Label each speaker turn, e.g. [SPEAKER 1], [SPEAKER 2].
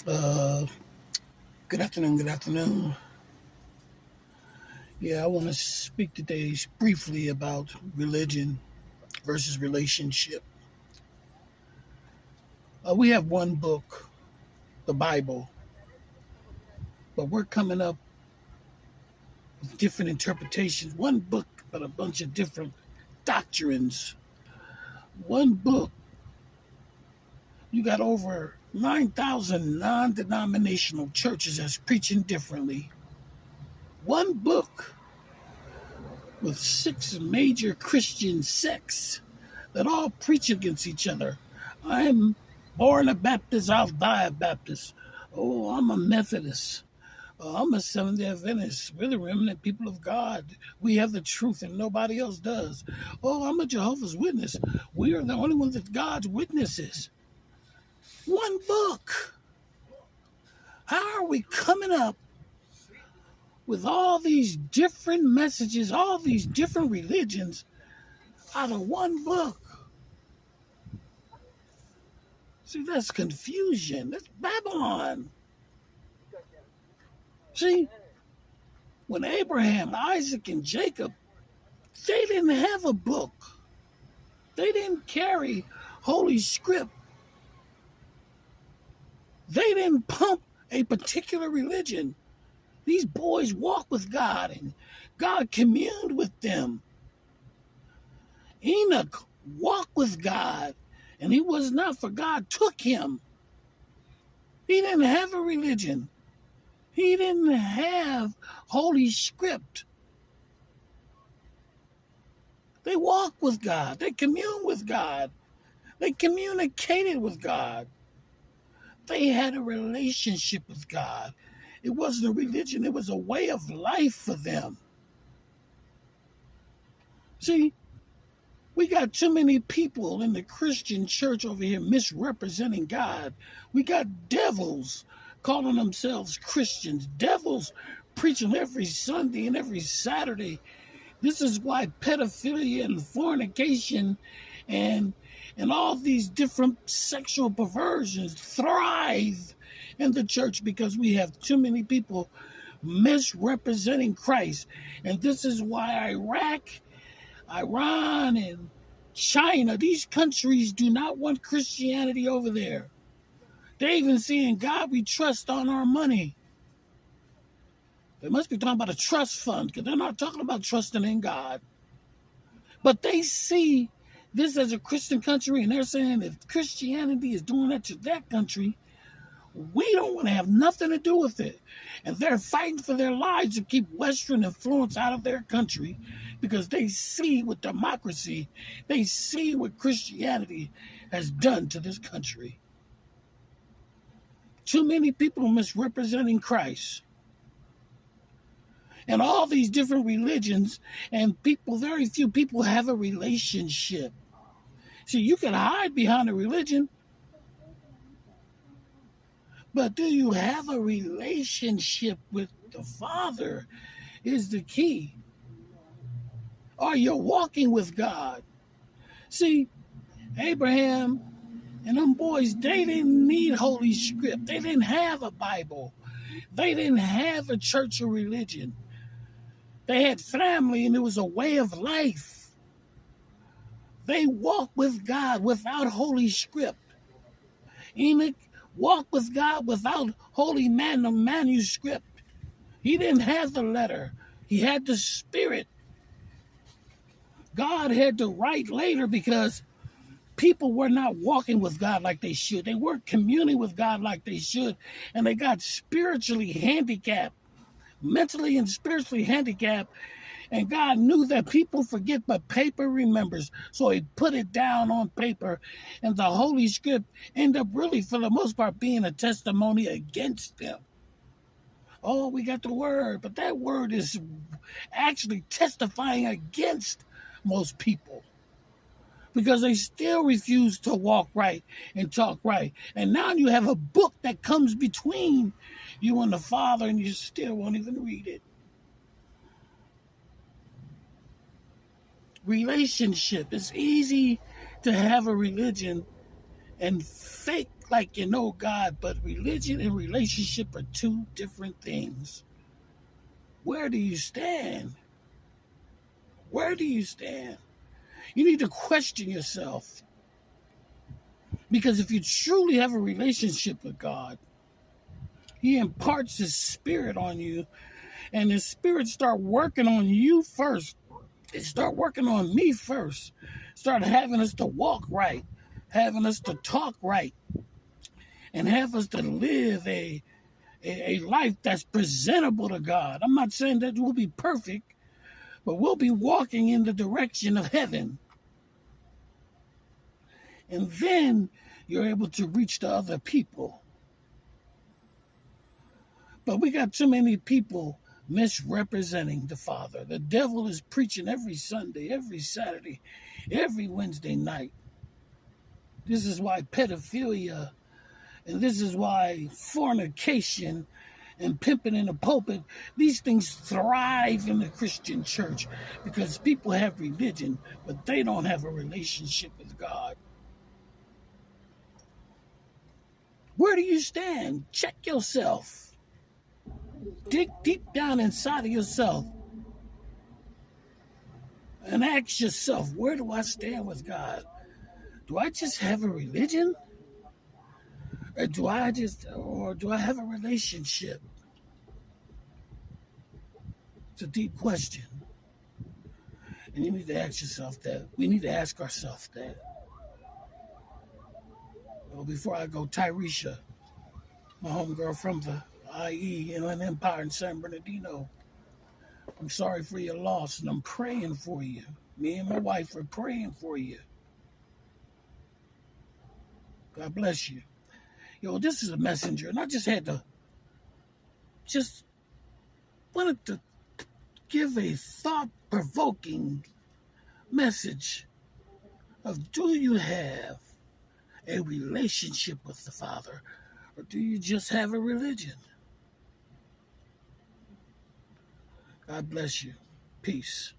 [SPEAKER 1] Uh, Good afternoon. Good afternoon. Yeah, I want to speak today briefly about religion versus relationship. We have one book, the Bible, but we're coming up with different interpretations. One book, but a bunch of different doctrines. One book, you got over 9,000 non denominational churches that's preaching differently. One book with six major Christian sects that all preach against each other. I'm born a Baptist, I'll die a Baptist. Oh, I'm a Methodist. Oh, I'm a Seventh-day Adventist. We're the remnant people of God. We have the truth and nobody else does. Oh, I'm a Jehovah's Witness. We are the only ones that God's witnesses. One book. How are we coming up with all these different messages, all these different religions out of one book? See, that's confusion. That's Babylon. See, when Abraham, Isaac, and Jacob, they didn't have a book. They didn't carry Holy Script. They didn't pump a particular religion. These boys walked with God, and God communed with them. Enoch walked with God, and he was not, for God took him. He didn't have a religion. He didn't have Holy Script. They walked with God. They communed with God. They communicated with God. They had a relationship with God. It wasn't a religion, it was a way of life for them. See, we got too many people in the Christian church over here misrepresenting God. We got devils calling themselves Christians, devils preaching every Sunday and every Saturday. This is why pedophilia and fornication and all these different sexual perversions thrive in the church, because we have too many people misrepresenting Christ. And this is why Iraq, Iran, and China, these countries do not want Christianity over there. They're even saying, God, we trust on our money. They must be talking about a trust fund, because they're not talking about trusting in God. But they see this as a Christian country, and they're saying if Christianity is doing that to that country, we don't want to have nothing to do with it. And they're fighting for their lives to keep Western influence out of their country, because they see what democracy, they see what Christianity has done to this country. Too many people are misrepresenting Christ. And all these different religions, and people, very few people have a relationship. See, you can hide behind a religion, but do you have a relationship with the Father is the key. Are you walking with God? See, Abraham and them boys, they didn't need Holy Script. They didn't have a Bible. They didn't have a church or religion. They had family, and it was a way of life. They walked with God without Holy Script. Enoch walked with God without Holy Manuscript. He didn't have the letter. He had the Spirit. God had to write later, because people were not walking with God like they should. They weren't communing with God like they should. And they got spiritually handicapped, mentally and spiritually handicapped. And God knew that people forget, but paper remembers. So he put it down on paper. And the Holy Script ended up really, for the most part, being a testimony against them. Oh, we got the word, but that word is actually testifying against most people, because they still refuse to walk right and talk right. And now you have a book that comes between you and the Father, and you still won't even read it. Relationship. It's easy to have a religion and fake like you know God, but religion and relationship are two different things. Where do you stand? Where do you stand? You need to question yourself. Because if you truly have a relationship with God, He imparts His Spirit on you, and His Spirit start working on you first. It start working on me first. Start having us to walk right, having us to talk right, and have us to live a life that's presentable to God. I'm not saying that we'll be perfect, but we'll be walking in the direction of heaven. And then you're able to reach the other people. But we got too many people misrepresenting the Father. The devil is preaching every Sunday, every Saturday, every Wednesday night. This is why pedophilia, and this is why fornication and pimping in the pulpit, these things thrive in the Christian church because people have religion, but they don't have a relationship with God. Where do you stand? Check yourself. Dig deep down inside of yourself and ask yourself, where do I stand with God? Do I just have a religion? Or do I have a relationship? It's a deep question. And you need to ask yourself that. We need to ask ourselves that. Well, before I go, Tyresha, my homegirl from the IE Inland Empire in San Bernardino, I'm sorry for your loss, and I'm praying for you. Me and my wife are praying for you. God bless you. Yo, this is a messenger, and I just wanted to give a thought-provoking message of, do you have a relationship with the Father, or do you just have a religion? God bless you. Peace.